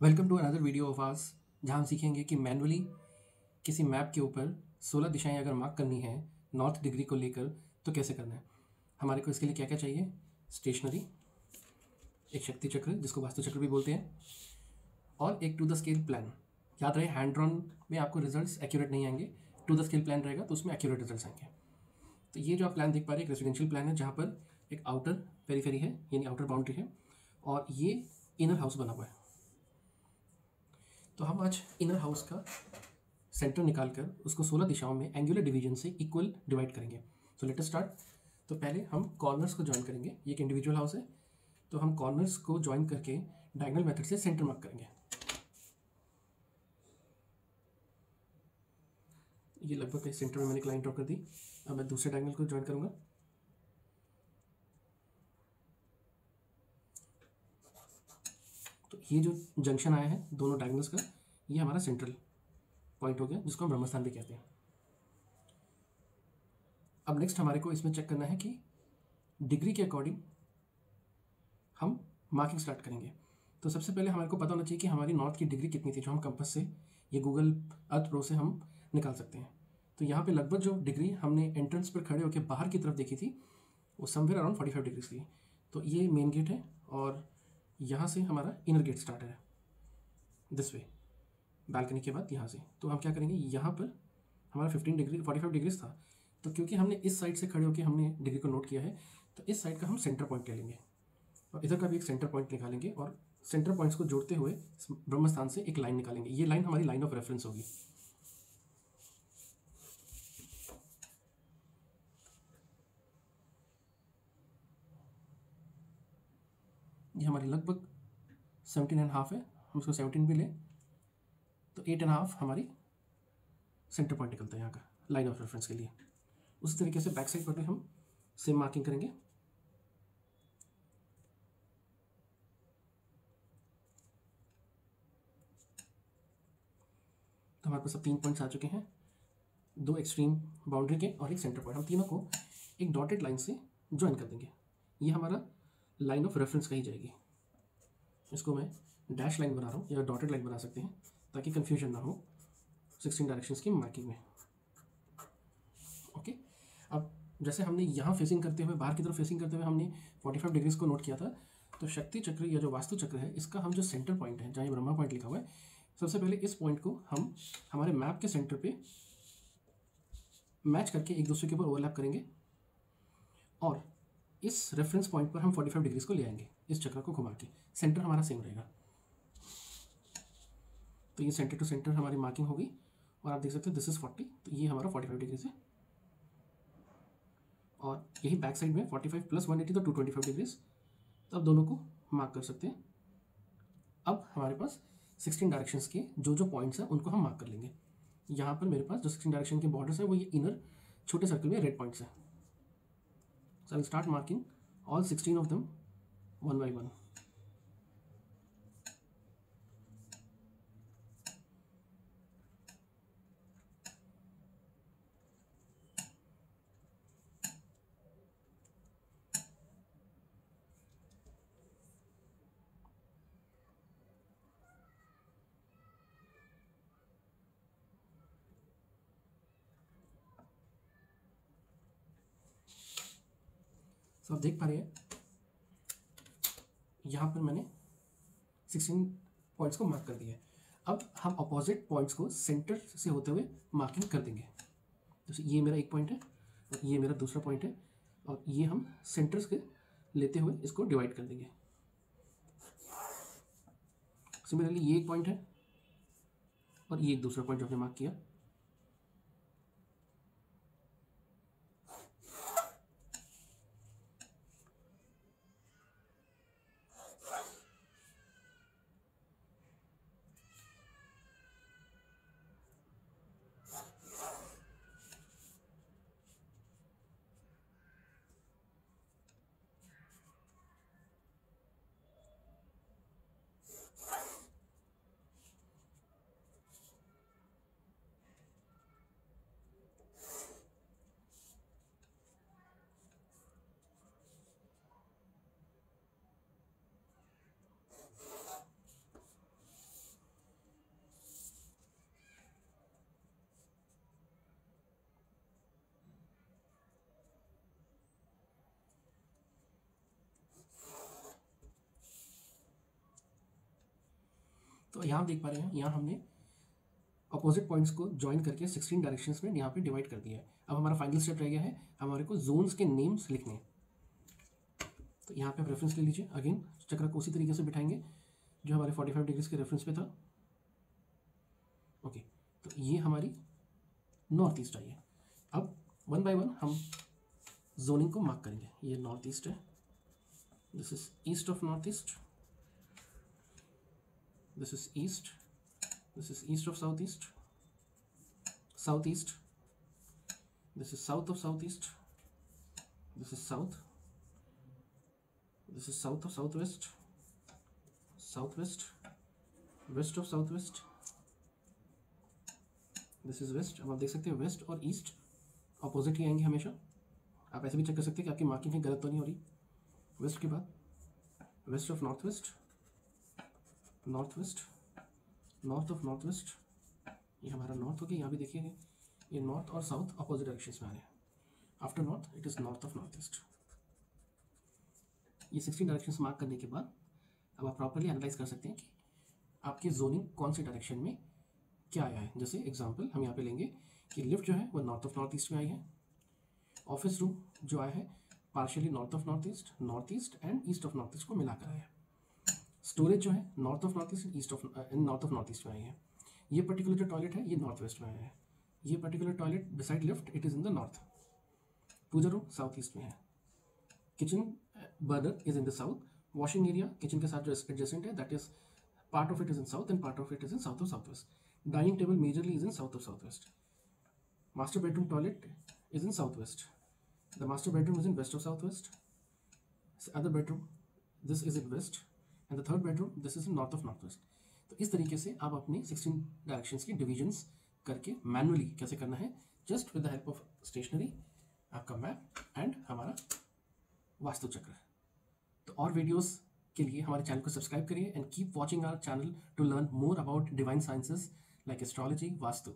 Welcome to another video of ours, जहाँ हम सीखेंगे कि मैनुअली किसी मैप के ऊपर 16 दिशाएं अगर मार्क करनी है नॉर्थ डिग्री को लेकर तो कैसे करना है। हमारे को इसके लिए क्या क्या चाहिए? स्टेशनरी, एक शक्ति चक्र जिसको वास्तु चक्र भी बोलते हैं, और एक टू द स्केल प्लान। याद रहे, हैंड ड्रॉन में आपको रिजल्ट्स एक्यूरेट नहीं आएंगे, टू द स्केल प्लान रहेगा तो उसमें एक्यूरेट रिजल्ट्स आएंगे। तो ये जो आप प्लान देख पा रहे हैं एक रेजिडेंशियल प्लान है, जहाँ पर एक आउटर पेरीफेरी है यानी आउटर बाउंड्री है, और ये इनर हाउस बना हुआ है। तो हम आज इनर हाउस का सेंटर निकालकर उसको 16 दिशाओं में एंगुलर डिवीजन से इक्वल डिवाइड करेंगे। So let us start. तो पहले हम कॉर्नर्स को ज्वाइन करेंगे। ये एक इंडिविजुअल हाउस है, तो हम कॉर्नर्स को ज्वाइन करके डायगोनल मेथड से सेंटर मार्क करेंगे। ये लगभग सेंटर में मैंने एक लाइन ड्रॉ कर दी। अब मैं दूसरे डायगोनल को ज्वाइन करूंगा। तो ये जो जंक्शन आया है दोनों डायगोनल्स का, ये हमारा सेंट्रल पॉइंट हो गया, जिसको हम ब्रह्मस्थान भी कहते हैं। अब नेक्स्ट हमारे को इसमें चेक करना है कि डिग्री के अकॉर्डिंग हम मार्किंग स्टार्ट करेंगे। तो सबसे पहले हमारे को पता होना चाहिए कि हमारी नॉर्थ की डिग्री कितनी थी, जो हम कंपास से या गूगल अर्थ प्रो से हम निकाल सकते हैं। तो यहाँ पे लगभग जो डिग्री हमने एंट्रेंस पर खड़े होकर बाहर की तरफ देखी थी वो समवेयर अराउंड 45 डिग्रीज थी। तो ये मेन गेट है और यहाँ से हमारा इनर गेट स्टार्ट है दिस वे, बालकनी के बाद यहाँ से। तो हम क्या करेंगे, यहाँ पर हमारा 45 डिग्रीज था, तो क्योंकि हमने इस साइड से खड़े होकर हमने डिग्री को नोट किया है, तो इस साइड का हम सेंटर पॉइंट ले लेंगे और इधर का भी एक सेंटर पॉइंट निकालेंगे, और सेंटर पॉइंट्स को जोड़ते हुए ब्रह्मस्थान से एक लाइन निकालेंगे। ये लाइन हमारी लाइन ऑफ रेफरेंस होगी। ये हमारी लगभग 17.5 है, हम उसको 17 भी लें तो 8.5 हमारी सेंटर पॉइंट निकलता है यहाँ का लाइन ऑफ रेफरेंस के लिए। उसी तरीके से बैक साइड पर भी हम सेम मार्किंग करेंगे। तो हमारे पास अब 3 पॉइंट्स आ चुके हैं, 2 एक्सट्रीम बाउंड्री के और एक सेंटर पॉइंट। हम तीनों को एक डॉटेड लाइन से ज्वाइन कर देंगे। ये हमारा लाइन ऑफ रेफरेंस कही जाएगी। इसको मैं डैश लाइन बना रहा हूँ या डॉटेड लाइन बना सकते हैं ताकि कन्फ्यूजन ना हो 16 डायरेक्शंस की मार्किंग में। ओके, अब जैसे हमने यहाँ फेसिंग करते हुए, बाहर की तरफ फेसिंग करते हुए हमने 45 डिग्रीज को नोट किया था, तो शक्ति चक्र या जो वास्तु चक्र है इसका हम जो सेंटर पॉइंट है, जहाँ ये ब्रह्मा पॉइंट लिखा हुआ है, सबसे पहले इस पॉइंट को हम हमारे मैप के सेंटर पे मैच करके एक दूसरे के ऊपर ओवरलैप करेंगे, और इस रेफरेंस पॉइंट पर हम 45 डिग्रीज को ले आएंगे इस चक्र को घुमा के। सेंटर हमारा सेम रहेगा। तो ये सेंटर टू सेंटर हमारी मार्किंग होगी, और आप देख सकते हैं दिस इज 40, तो ये हमारा 45 डिग्रीज है, और यही बैक साइड में 45 + 180 तो 225 डिग्रीज। तो अब दोनों को मार्क कर सकते हैं। अब हमारे पास 16 डायरेक्शंस के जो जो पॉइंट्स हैं उनको हम मार्क कर लेंगे। यहाँ पर मेरे पास जो 16 डायरेक्शन के बॉर्डर्स हैं वो ये इनर छोटे सर्कल में रेड पॉइंट्स हैं। So I will start marking all 16 of them one by one. So आप देख पा रहे हैं यहाँ पर मैंने 16 पॉइंट्स को मार्क कर दिया है। अब हम अपोजिट पॉइंट्स को सेंटर से होते हुए मार्किंग कर देंगे। जैसे ये मेरा एक पॉइंट है और ये मेरा दूसरा पॉइंट है, और ये हम सेंटर्स के लेते हुए इसको डिवाइड कर देंगे। सिमिलरली ये एक पॉइंट है और ये एक दूसरा पॉइंट जो हमने मार्क किया। तो यहाँ आप देख पा रहे हैं, यहाँ हमने अपोजिट पॉइंट्स को ज्वाइन करके 16 डायरेक्शंस में यहाँ पे डिवाइड कर दिया है। अब हमारा फाइनल स्टेप रह गया है हमारे को जोन्स के नेम्स लिखने हैं। तो यहाँ पे आप रेफरेंस ले लीजिए, अगेन चक्र को उसी तरीके से बिठाएंगे जो हमारे 45 डिग्रीज के रेफरेंस पे था। ओके, तो ये हमारी नॉर्थ ईस्ट आई है। अब वन बाय वन हम जोनिंग को मार्क करेंगे। ये नॉर्थ ईस्ट है, this is east of north east, this is east, this is east of southeast, southeast, this is south of southeast, this is south, this is south of southwest, southwest, west of southwest, this is west। अब आप देख सकते हैं waste और east opposite ही आएंगे हमेशा। आप ऐसे भी चेक कर सकते हैं कि आपकी मार्किंग है गलत तो नहीं हो रही। वेस्ट के बाद west of north west, north west, north of north west, ये हमारा नॉर्थ हो गया। यहाँ भी देखिए ये नॉर्थ और साउथ अपोजिट डायरेक्शंस में आ रहे हैं। After north it is north of north east. ये 16 डायरेक्शंस मार्क करने के बाद अब आप प्रॉपर्ली एनालाइज कर सकते हैं कि आपकी जोनिंग कौन से डायरेक्शन में क्या आया है। जैसे एग्जांपल हम यहाँ पे लेंगे कि लिफ्ट जो है वो नॉर्थ ऑफ नॉर्थ ईस्ट में आई है। ऑफिस रूम जो आया है partially north of north east and east of north east को मिलाकर आया है। स्टोरेज जो है north of north east, east of north of north east में आई है। ये पर्टिकुलर जो टॉयलेट है ये नॉर्थ वेस्ट में आया है। ये particular toilet beside lift it is in the north. Puja room south east में है। Kitchen burner is in the south. Washing area kitchen के साथ जो एडजेसेंट है that is part of it is in south and part of it is in south of south west. Dining table majorly is in south of south west. Master bedroom toilet is in south west. The master bedroom is in west of south west. Other bedroom this is in west and the third bedroom this is in north of north west. तो इस तरीके से आप अपनी 16 directions की divisions करके manually कैसे करना है, just with the help of stationery, आपका मैप एंड हमारा वास्तु चक्र। तो और वीडियोस के लिए हमारे चैनल को सब्सक्राइब करिए and keep watching our channel to learn more about divine sciences like astrology, vastu.